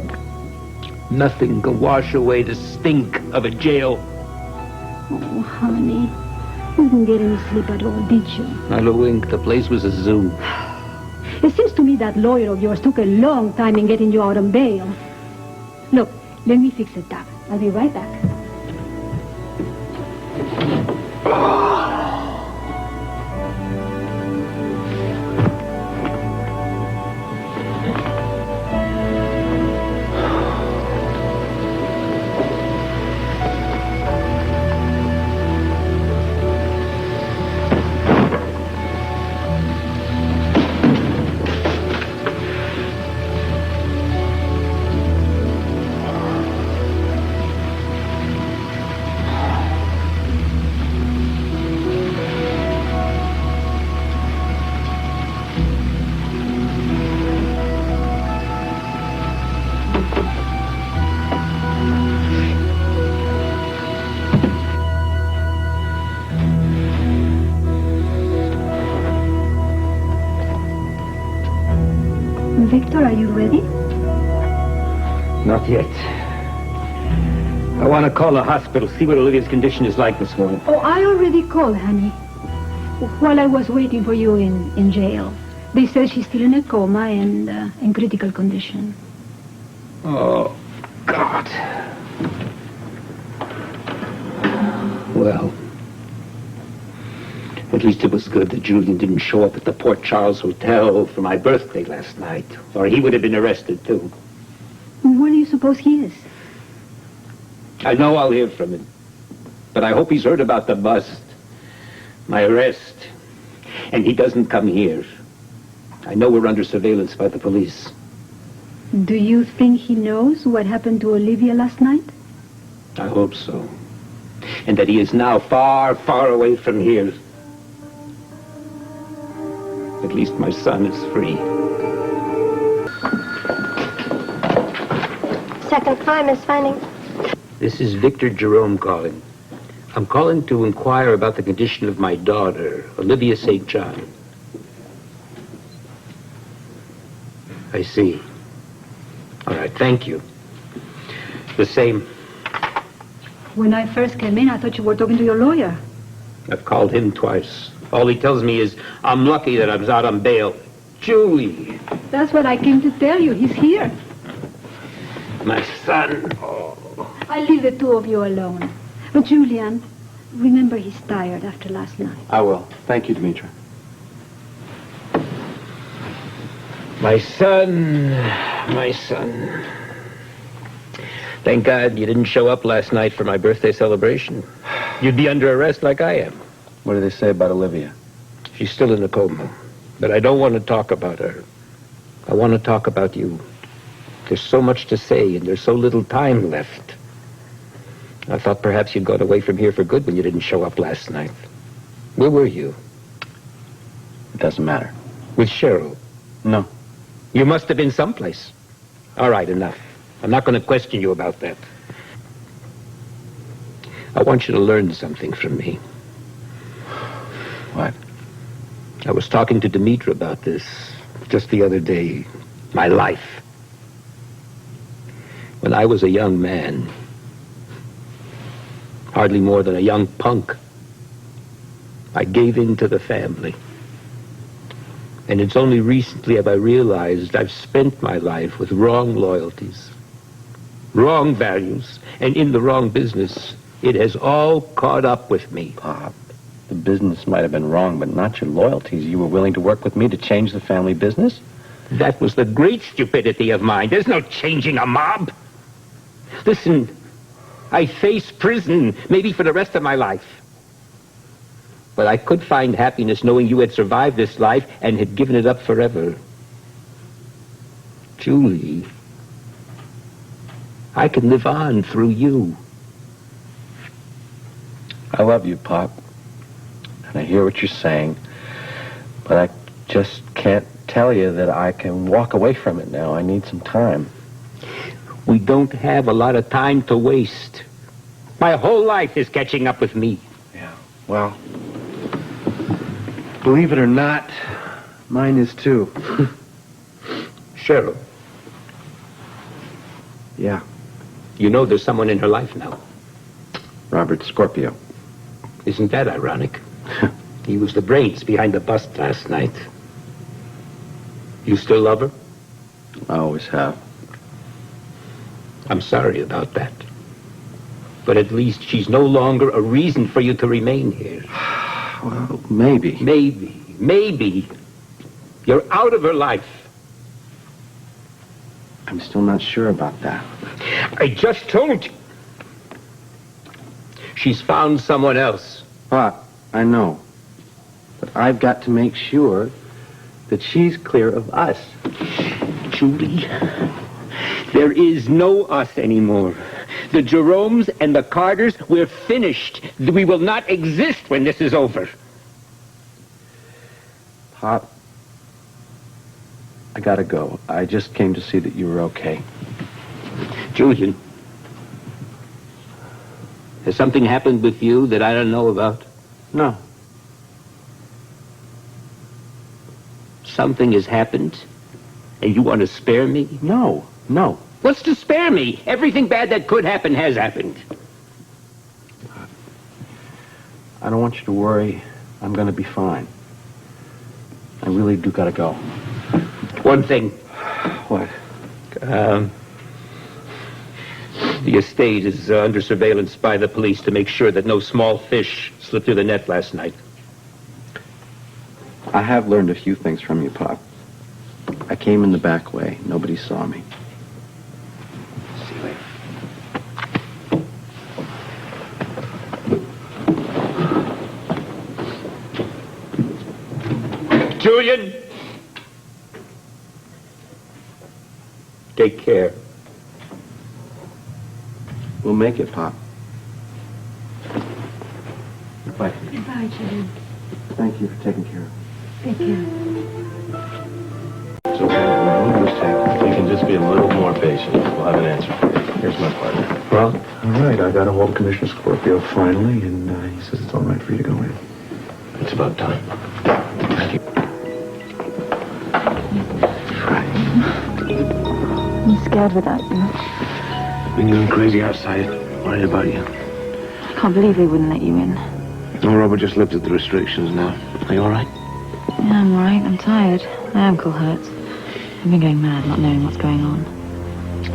Nothing can wash away the stink of a jail. Oh, honey. You didn't get any sleep at all, did you? Not a wink. The place was a zoo. It seems to me that lawyer of yours took a long time in getting you out on bail. Look, let me fix the tub. I'll be right back. Not yet. I want to call the hospital, see what Olivia's condition is like this morning. Oh, I already called, honey. While I was waiting for you in jail. They said she's still in a coma and in critical condition. Oh, God. Well, at least it was good that Julian didn't show up at the Port Charles Hotel for my birthday last night, or he would have been arrested, too. Where do you suppose he is? I know I'll hear from him, but I hope he's heard about the bust, my arrest, and he doesn't come here. I know we're under surveillance by the police. Do you think he knows what happened to Olivia last night? I hope so. And that he is now far, far away from here. At least my son is free. Second floor, Miss Fanning. This is Victor Jerome calling. I'm calling to inquire about the condition of my daughter, Olivia St. John. I see. All right, thank you. The same. When I first came in, I thought you were talking to your lawyer. I've called him twice. All he tells me is, I'm lucky that I was out on bail. Julie! That's what I came to tell you. He's here. My son. Oh. I'll leave the two of you alone. But Julian, remember he's tired after last night. I will. Thank you, Demetra. My son, my son. Thank God you didn't show up last night for my birthday celebration. You'd be under arrest like I am. What do they say about Olivia? She's still in a coma, but I don't want to talk about her. I want to talk about you. There's so much to say, and there's so little time left. I thought perhaps you'd gone away from here for good when you didn't show up last night. Where were you? It doesn't matter. With Cheryl? No. You must have been someplace. All right, enough. I'm not going to question you about that. I want you to learn something from me. What? I was talking to Demetra about this just the other day. My life. When I was a young man, hardly more than a young punk, I gave in to the family. And it's only recently have I realized I've spent my life with wrong loyalties, wrong values, and in the wrong business. It has all caught up with me. Pop, the business might have been wrong, but not your loyalties. You were willing to work with me to change the family business? That was the great stupidity of mine. There's no changing a mob. Listen, I face prison, maybe for the rest of my life. But I could find happiness knowing you had survived this life and had given it up forever. Julie, I can live on through you. I love you, Pop. And I hear what you're saying. But I just can't tell you that I can walk away from it now. I need some time. We don't have a lot of time to waste. My whole life is catching up with me. Yeah, well, believe it or not, mine is too. Cheryl. Yeah. You know there's someone in her life now. Robert Scorpio. Isn't that ironic? He was the brains behind the bust last night. You still love her? I always have. I'm sorry about that. But at least she's no longer a reason for you to remain here. Well, maybe. Maybe. You're out of her life. I'm still not sure about that. I just told you. She's found someone else. Pop, I know. But I've got to make sure that she's clear of us. Julie, there is no us anymore. The Jeromes and the Carters, we're finished. We will not exist when this is over. Pop, I gotta go. I just came to see that you were okay. Julian, has something happened with you that I don't know about? No. Something has happened, and you want to spare me? No. What's to spare me? Everything bad that could happen has happened. I don't want you to worry. I'm going to be fine. I really do gotta go. One thing. What? The estate is under surveillance by the police to make sure that no small fish slipped through the net last night. I have learned a few things from you, Pop. I came in the back way. Nobody saw me. See you later. Julian! Take care. We'll make it, Pop. Goodbye. Goodbye, Julian. Thank you for taking care of me. Take care. So, no mistake. You can just be a little more patient. We'll have an answer for you. Here's my partner. Well, all right. I got a hold of Commissioner Scorpio finally, and he says it's all right for you to go in. It's about time. Thank you. I'm scared without you. Been going crazy outside. Worried about you. I can't believe they wouldn't let you in. No, Robert just lifted the restrictions now. Are you all right? Yeah, I'm all right. I'm tired. My ankle hurts. I've been going mad, not knowing what's going on.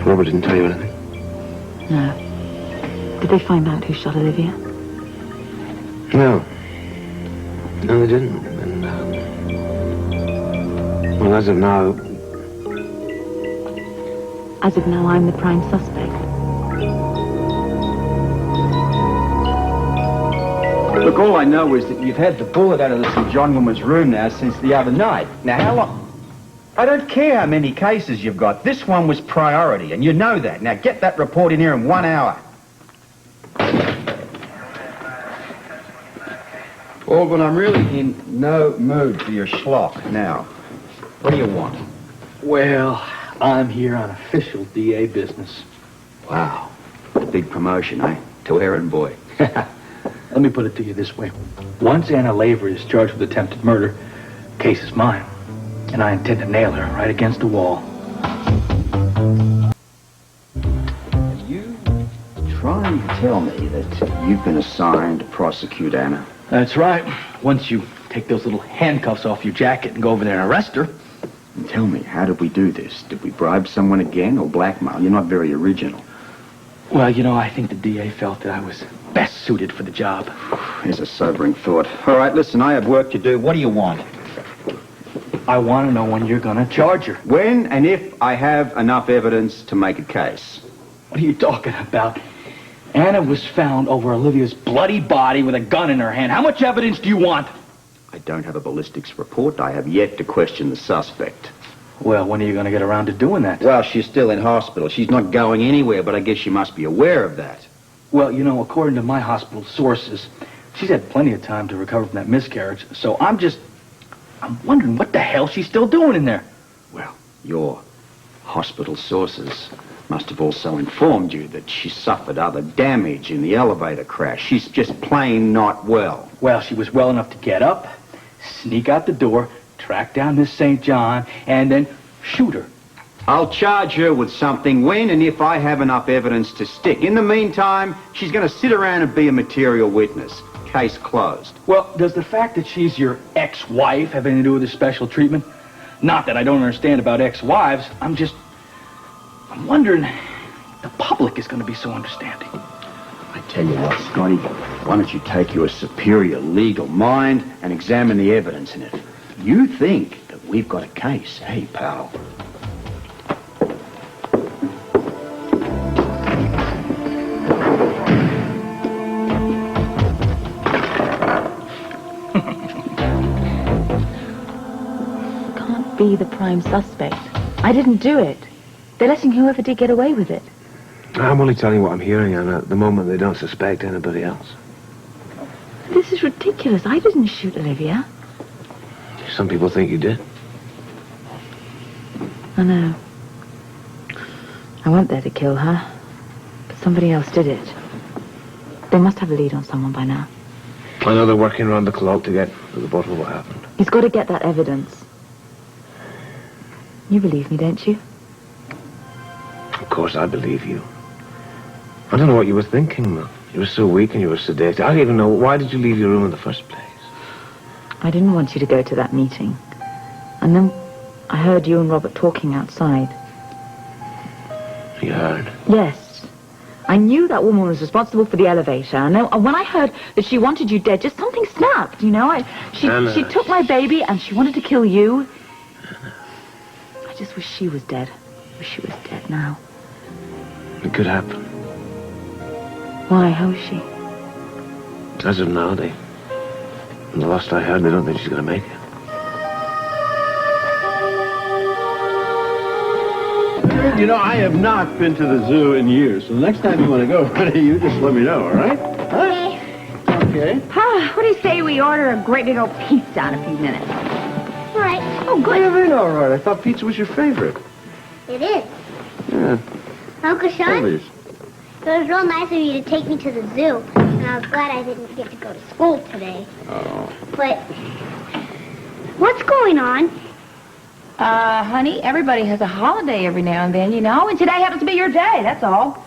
Robert didn't tell you anything? No. Did they find out who shot Olivia? No. No, they didn't. And, well, as of now... As of now, I'm the prime suspect. Look, all I know is that you've had the bullet out of the St. John woman's room now since the other night. Now, how long? I don't care how many cases you've got. This one was priority, and you know that. Now, get that report in here in 1 hour. Alban, I'm really in no mood for your schlock now. What do you want? Well, I'm here on official DA business. Wow. Big promotion, eh? To errand boy. Let me put it to you this way. Once Anna Lavery is charged with attempted murder, case is mine. And I intend to nail her right against the wall. You trying to tell me that you've been assigned to prosecute Anna? That's right. Once you take those little handcuffs off your jacket and go over there and arrest her. And tell me, how did we do this? Did we bribe someone again or blackmail? You're not very original. Well, you know, I think the DA felt that I was best suited for the job. Here's a sobering thought. All right, listen, I have work to do. What do you want? I want to know when you're going to charge her. When and if I have enough evidence to make a case. What are you talking about? Anna was found over Olivia's bloody body with a gun in her hand. How much evidence do you want? I don't have a ballistics report. I have yet to question the suspect. Well, when are you going to get around to doing that? Well, she's still in hospital. She's not going anywhere, but I guess you must be aware of that. Well, you know, according to my hospital sources, she's had plenty of time to recover from that miscarriage. So I'm wondering what the hell she's still doing in there. Well, your hospital sources must have also informed you that she suffered other damage in the elevator crash. She's just plain not well. Well, she was well enough to get up, sneak out the door, track down Miss St. John, and then shoot her. I'll charge her with something when and if I have enough evidence to stick. In the meantime, she's going to sit around and be a material witness. Case closed. Well, does the fact that she's your ex-wife have anything to do with this special treatment? Not that I don't understand about ex-wives. I'm wondering if the public is going to be so understanding. I tell you what, Scotty, why don't you take your superior legal mind and examine the evidence in it? You think that we've got a case, hey, pal? Can't be the prime suspect. I didn't do it. They're letting whoever did get away with it. I'm only telling you what I'm hearing, and at the moment they don't suspect anybody else. This is ridiculous. I didn't shoot Olivia. Some people think you did. I know. I went there to kill her, but somebody else did it. They must have a lead on someone by now. I know they're working around the clock to get to the bottom of what happened. He's got to get that evidence. You believe me, don't you? Of course. course, I believe you. I don't know what you were thinking, though. You were so weak and you were sedated. I don't even know, why did you leave your room in the first place? I didn't want you to go to that meeting. And then I heard you and Robert talking outside. You heard? Yes. I knew that woman was responsible for the elevator. And then when I heard that she wanted you dead, just something snapped, you know? She took my baby and she wanted to kill you. I just wish she was dead. Wish she was dead now. It could happen. Why? How is she? As of now, from the last I heard, they don't think she's going to make it. You know, I have not been to the zoo in years, so the next time you want to go, you just let me know, all right? Okay. Okay. What do you say we order a great big old pizza in a few minutes? All right. Oh, good. Yeah, then, all right. I thought pizza was your favorite. It is. Yeah. Uncle Sean, Please. it was real nice of you to take me to the zoo, and I was glad I didn't get to go to school today. Oh. But what's going on? Honey, everybody has a holiday every now and then, you know, and today happens to be your day, that's all.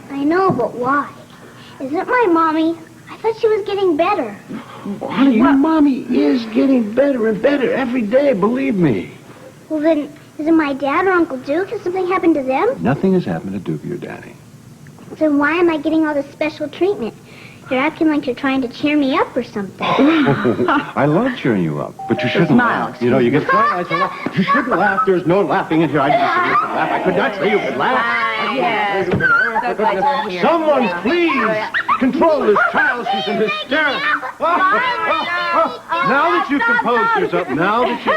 I know, but why? Isn't my mommy? I thought she was getting better. Honey, your mommy is getting better and better every day, believe me. Well, then, isn't my dad or Uncle Duke? Has something happened to them? Nothing has happened to Duke, your daddy. Then why am I getting all this special treatment? You're acting like you're trying to cheer me up or something. I love cheering you up, but you shouldn't smile. laugh. You know, you get fried eyes and laugh. You shouldn't laugh. There's no laughing in here. I didn't say you could laugh. I could not say you could laugh. Yes. So glad you're here. Someone, please, control this child. She's in hysterics. Now that you've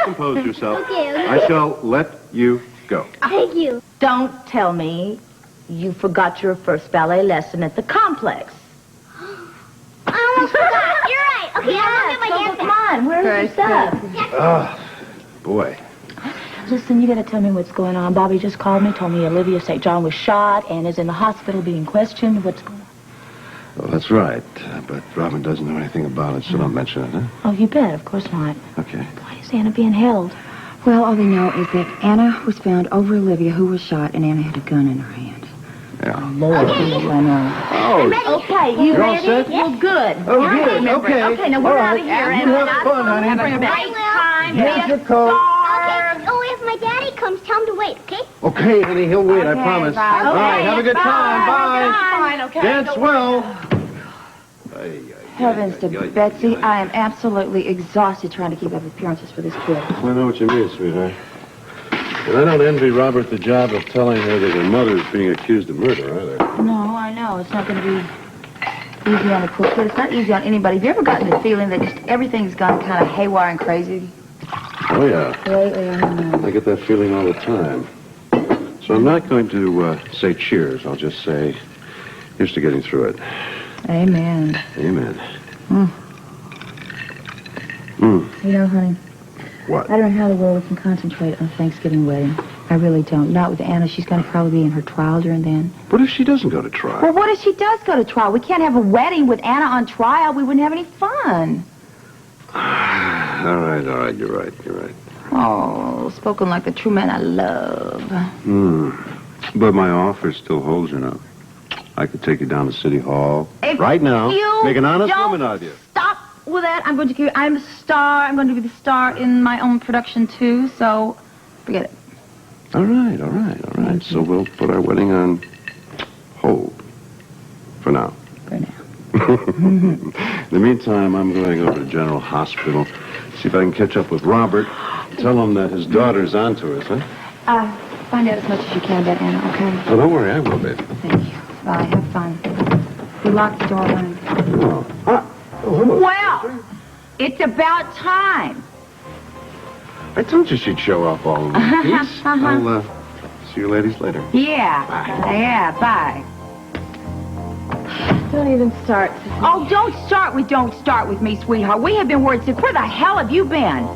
composed yourself, Okay. I shall let you go. Thank you. Don't tell me you forgot your first ballet lesson at the complex. I almost forgot. You're right. Okay, I'll get my dance. Come on, where's your stuff? Boy. Listen, you gotta tell me what's going on. Bobby just called me, told me Olivia St. John was shot and is in the hospital being questioned. What's going on? Well, that's right. But Robin doesn't know anything about it, so don't mention it, huh? Oh, you bet. Of course not. Okay. Why is Anna being held? Well, all they know is that Anna was found over Olivia, who was shot, and Anna had a gun in her hand. Yeah. Lord, I know. Oh. Okay, you You're all ready? set? You're good. Oh, You're good. remembering. Okay. Okay, now we're All out right. of here. You have fun, honey. Have a great time. Here's your coat. Okay. Oh, if my daddy comes, tell him to wait, okay? Okay, honey, he'll wait, I Okay, promise. bye. All right, have a good time. Bye. Bye. Okay. Dance well. Heavens to Betsy, I am absolutely exhausted trying to keep up appearances for this kid. I know what you mean, sweetheart. And I don't envy Robert the job of telling her that her mother is being accused of murder, either. No, I know. It's not going to be easy on the poor kid. It's not easy on anybody. Have you ever gotten the feeling that just everything's gone kind of haywire and crazy? Oh, yeah. Lately, I don't know. I get that feeling all the time. So I'm not going to say cheers. I'll just say, here's to getting through it. Amen. Amen. You know, honey, What? I don't know how the world can concentrate on a Thanksgiving wedding. I really don't. Not with Anna. She's going to probably be in her trial during then. What if she doesn't go to trial? Well, what if she does go to trial? We can't have a wedding with Anna on trial. We wouldn't have any fun. All right, you're right. Oh, spoken like the true man I love. But my offer still holds, you know. I could take you down to City Hall If right now, you make an honest don't woman out of you. Stop with that. I'm a star. I'm going to be the star in my own production, too, so forget it. All right. So we'll put our wedding on hold for now. In the meantime, I'm going over to General Hospital, see if I can catch up with Robert, tell him that his daughter's onto us, huh? Find out as much as you can about Anna, okay? Oh, don't worry, I will, baby. Thank you. Bye. Have fun. We locked the door, honey. Well, it's about time. I told you she'd show up all in one piece. I'll see you ladies later. Yeah. Bye. Yeah, bye. Don't even start. Oh, don't start with me, sweetheart. We have been worried sick. Where the hell have you been?